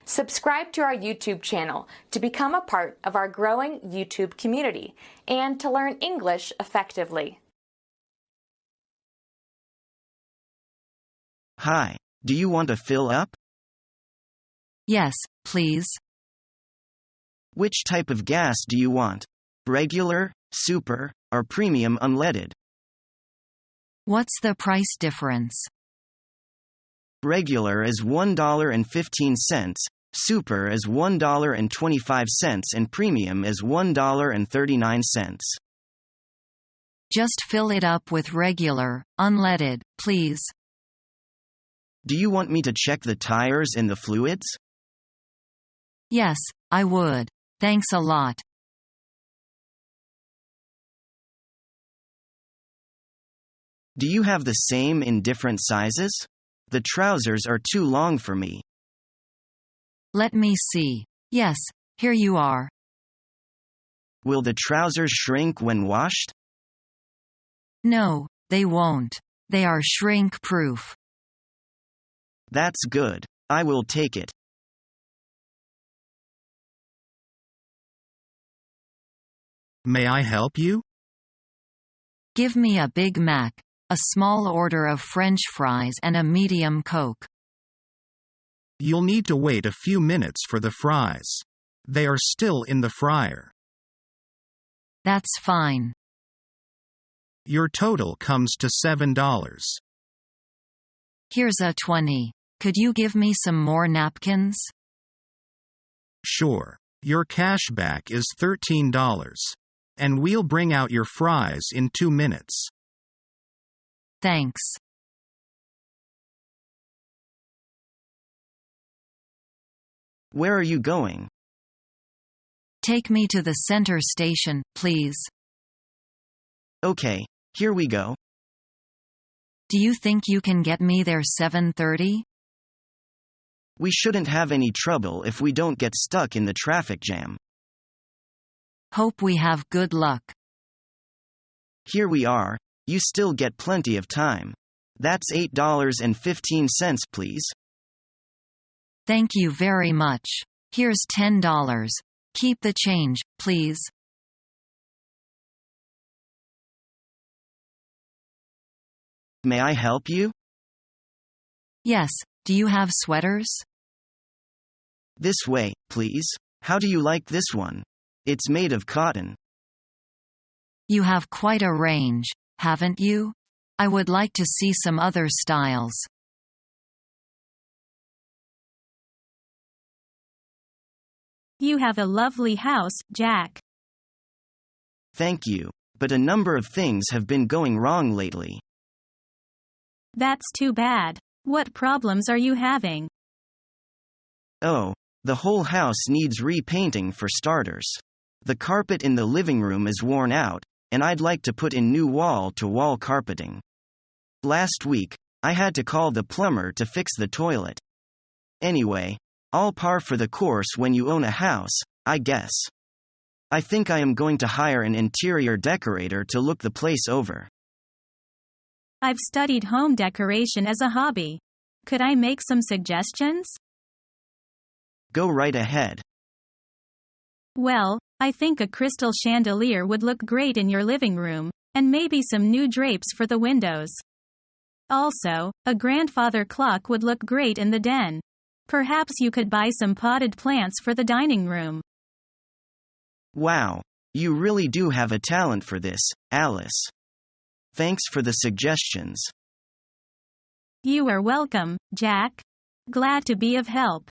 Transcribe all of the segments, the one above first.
Subscribe to our YouTube channel to become a part of our growing YouTube community and to learn English effectively. Hi, do you want to fill up? Yes, please. Which type of gas do you want? Regular, super, or premium unleaded? What's the price difference? Regular is $1.15, super is $1.25, and premium is $1.39. Just fill it up with regular, unleaded, please. Do you want me to check the tires and the fluids? Yes, I would. Thanks a lot. Do you have the same in different sizes? The trousers are too long for me. Let me see. Yes, here you are. Will the trousers shrink when washed? No, they won't. They are shrink-proof. That's good. I will take it. May I help you? Give me a Big Mac, a small order of French fries and a medium Coke. You'll need to wait a few minutes for the fries. They are still in the fryer. That's fine. Your total comes to $7. Here's a 20. Could you give me some more napkins? Sure. Your cash back is $13. And we'll bring out your fries in 2 minutes. Thanks. Where are you going? Take me to the center station, please. Okay, here we go. Do you think you can get me there 7:30? We shouldn't have any trouble if we don't get stuck in the traffic jam. Hope we have good luck. Here we are. You still get plenty of time. That's $8.15, please. Thank you very much. Here's $10. Keep the change, please. May I help you? Yes, do you have sweaters? This way, please. How do you like this one? It's made of cotton. You have quite a range, haven't you? I would like to see some other styles. You have a lovely house, Jack. Thank you, but a number of things have been going wrong lately. That's too bad. What problems are you having? Oh, the whole house needs repainting for starters. The carpet in the living room is worn out, and I'd like to put in new wall-to-wall carpeting. Last week, I had to call the plumber to fix the toilet. Anyway, all par for the course when you own a house, I guess. I think I am going to hire an interior decorator to look the place over. I've studied home decoration as a hobby. Could I make some suggestions? Go right ahead. Well, I think a crystal chandelier would look great in your living room, and maybe some new drapes for the windows. Also, a grandfather clock would look great in the den. Perhaps you could buy some potted plants for the dining room. Wow, you really do have a talent for this, Alice. Thanks for the suggestions. You are welcome, Jack. Glad to be of help.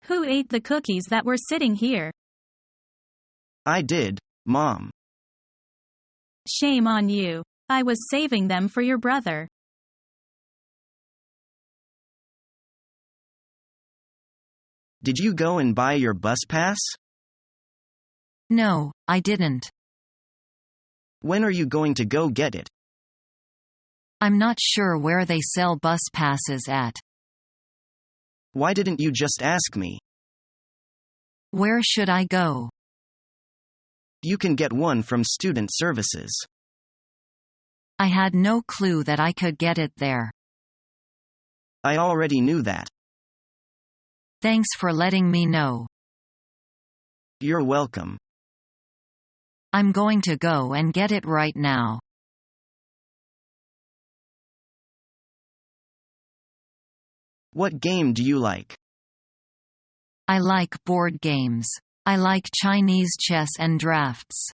Who ate the cookies that were sitting here? I did, Mom. Shame on you. I was saving them for your brother. Did you go and buy your bus pass? No, I didn't. When are you going to go get it? I'm not sure where they sell bus passes at. Why didn't you just ask me? Where should I go? You can get one from Student Services. I had no clue that I could get it there. I already knew that. Thanks for letting me know. You're welcome. I'm going to go and get it right now. What game do you like? I like board games. I like Chinese chess and drafts.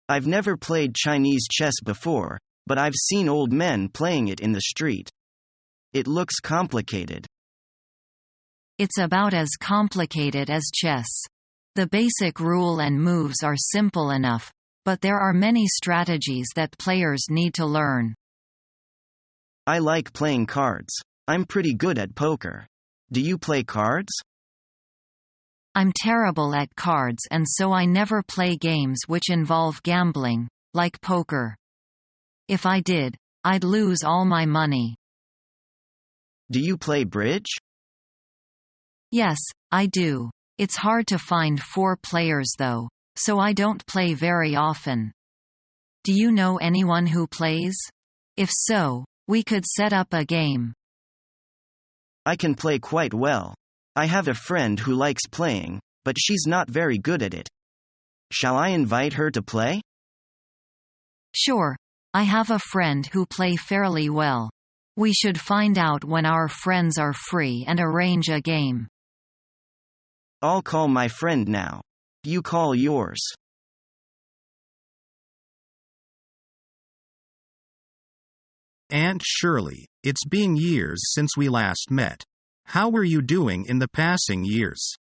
I've never played Chinese chess before, but I've seen old men playing it in the street. It looks complicated. It's about as complicated as chess. The basic rule and moves are simple enough, but there are many strategies that players need to learn. I like playing cards. I'm pretty good at poker. Do you play cards? I'm terrible at cards, and so I never play games which involve gambling, like poker. If I did, I'd lose all my money. Do you play bridge? Yes, I do. It's hard to find 4 players though, so I don't play very often. Do you know anyone who plays? If so, we could set up a game. I can play quite well. I have a friend who likes playing, but she's not very good at it. Shall I invite her to play? Sure. I have a friend who play fairly well. We should find out when our friends are free and arrange a game. I'll call my friend now. You call yours. Aunt Shirley, it's been years since we last met. How were you doing in the passing years?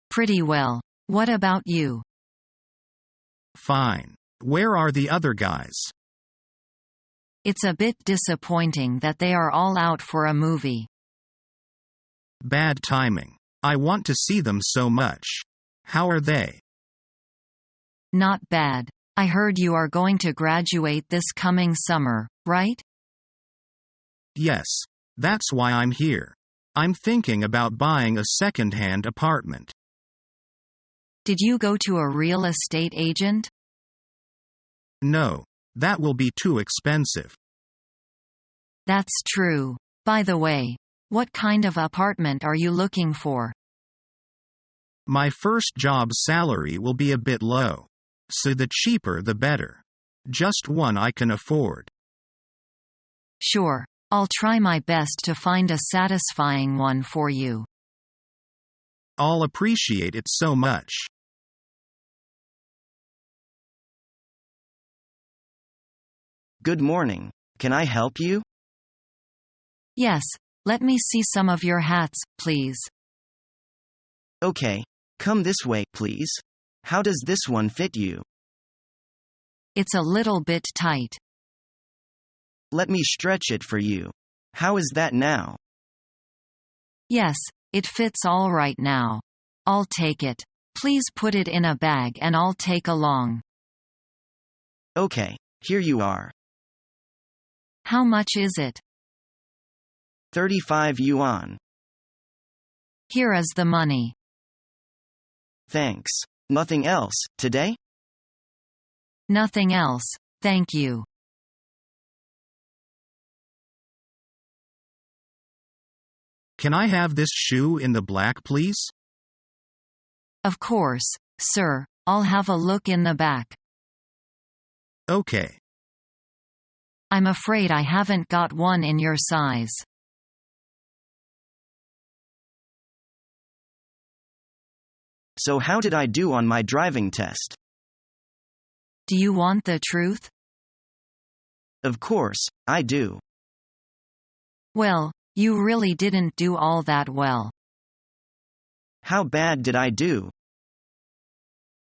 Pretty well. What about you? Fine. Where are the other guys? It's a bit disappointing that they are all out for a movie. Bad timing. I want to see them so much. How are they? Not bad. I heard you are going to graduate this coming summer, right? Yes. That's why I'm here. I'm thinking about buying a second-hand apartment. Did you go to a real estate agent? No. That will be too expensive. That's true. By the way, what kind of apartment are you looking for? My first job salary will be a bit low. So the cheaper the better. Just one I can afford. Sure. I'll try my best to find a satisfying one for you. I'll appreciate it so much. Good morning. Can I help you? Yes, let me see some of your hats, please. Okay. Come this way, please. How does this one fit you? It's a little bit tight. Let me stretch it for you. How is that now? Yes, it fits all right now. I'll take it. Please put it in a bag and I'll take along. Okay, here you are. How much is it? 35 yuan. Here is the money. Thanks. Nothing else, today? Nothing else, thank you. Can I have this shoe in the black, please? Of course, sir. I'll have a look in the back. Okay. I'm afraid I haven't got one in your size. So how did I do on my driving test? Do you want the truth? Of course, I do. Well, you really didn't do all that well. How bad did I do?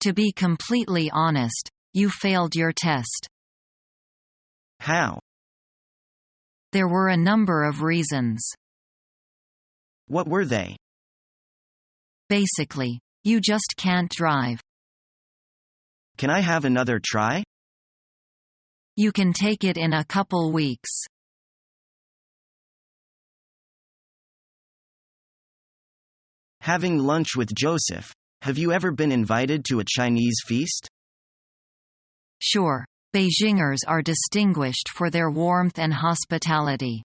To be completely honest, you failed your test. How? There were a number of reasons. What were they? Basically, you just can't drive. Can I have another try? You can take it in a couple weeks. Having lunch with Joseph. Have you ever been invited to a Chinese feast? Sure, Beijingers are distinguished for their warmth and hospitality.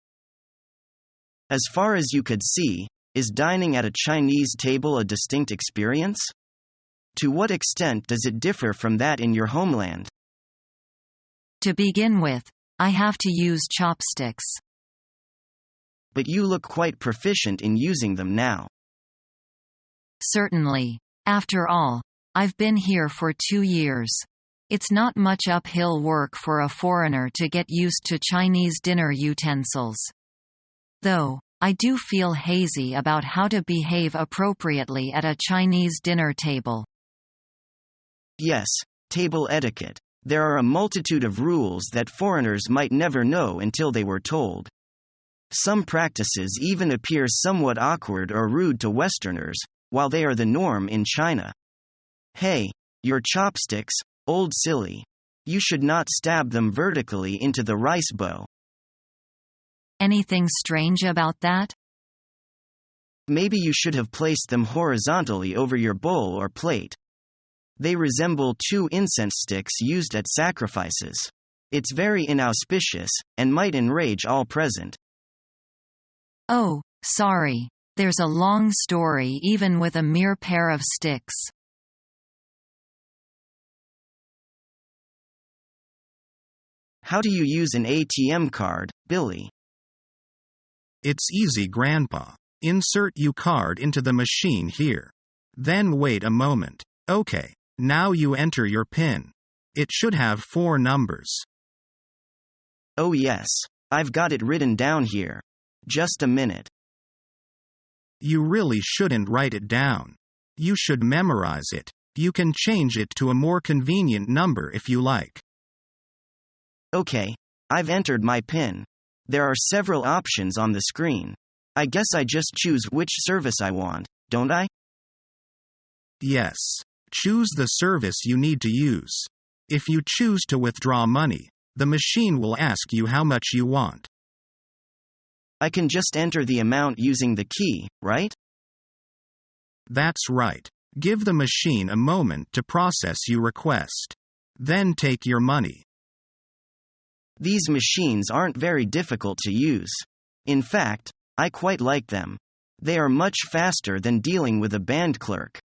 As far as you could see, is dining at a Chinese table a distinct experience? To what extent does it differ from that in your homeland? To begin with, I have to use chopsticks. But you look quite proficient in using them now. Certainly. After all, I've been here for 2 years. It's not much uphill work for a foreigner to get used to Chinese dinner utensils. Though, I do feel hazy about how to behave appropriately at a Chinese dinner table. Yes, table etiquette. There are a multitude of rules that foreigners might never know until they were told. Some practices even appear somewhat awkward or rude to Westerners, while they are the norm in China. Hey, your chopsticks, old silly. You should not stab them vertically into the rice bowl. Anything strange about that? Maybe you should have placed them horizontally over your bowl or plate. They resemble 2 incense sticks used at sacrifices. It's very inauspicious, and might enrage all present. Oh, sorry. There's a long story even with a mere pair of sticks. How do you use an ATM card, Billy? It's easy, Grandpa. Insert your card into the machine here. Then wait a moment. Okay, now you enter your PIN. It should have 4 numbers. Oh yes, I've got it written down here. Just a minute. You really shouldn't write it down. You should memorize it. You can change it to a more convenient number if you like. Okay, I've entered my PIN. There are several options on the screen. I guess I just choose which service I want, don't I? Yes. Choose the service you need to use. If you choose to withdraw money, the machine will ask you how much you want. I can just enter the amount using the key, right? That's right. Give the machine a moment to process your request. Then take your money. These machines aren't very difficult to use. In fact, I quite like them. They are much faster than dealing with a band clerk.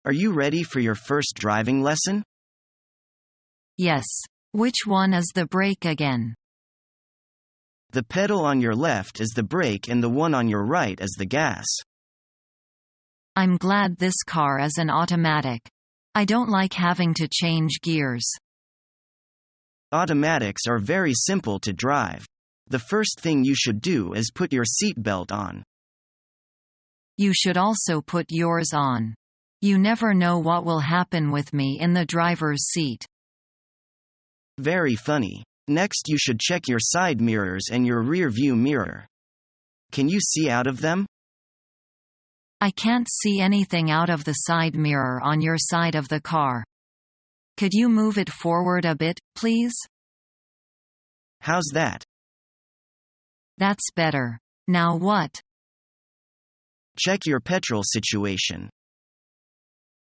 Are you ready for your first driving lesson? Yes. Which one is the brake again? The pedal on your left is the brake and the one on your right is the gas. I'm glad this car is an automatic. I don't like having to change gears. Automatics are very simple to drive. The first thing you should do is put your seatbelt on. You should also put yours on. You never know what will happen with me in the driver's seat. Very funny. Next you should check your side mirrors and your rear view mirror. Can you see out of them? I can't see anything out of the side mirror on your side of the car. Could you move it forward a bit, please? How's that? That's better. Now what? Check your petrol situation.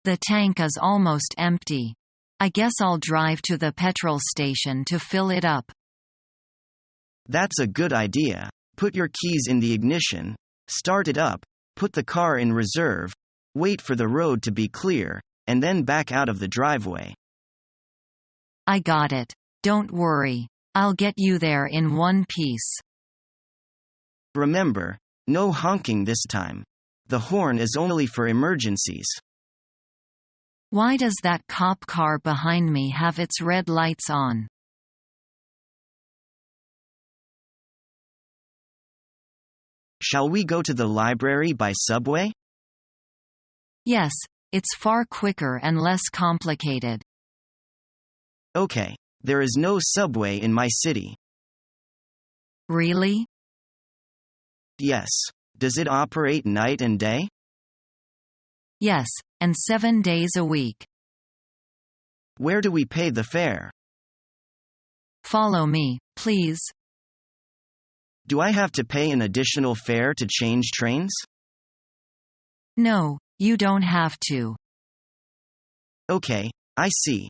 The tank is almost empty. I guess I'll drive to the petrol station to fill it up. That's a good idea. Put your keys in the ignition, start it up, put the car in reserve, wait for the road to be clear, and then back out of the driveway. I got it. Don't worry. I'll get you there in one piece. Remember, no honking this time. The horn is only for emergencies. Why does that cop car behind me have its red lights on? Shall we go to the library by subway? Yes, it's far quicker and less complicated. Okay, there is no subway in my city. Really? Yes. Does it operate night and day? Yes, and 7 days a week. Where do we pay the fare? Follow me, please. Do I have to pay an additional fare to change trains? No, you don't have to. Okay, I see.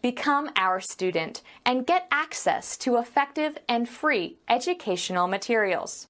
Become our student and get access to effective and free educational materials.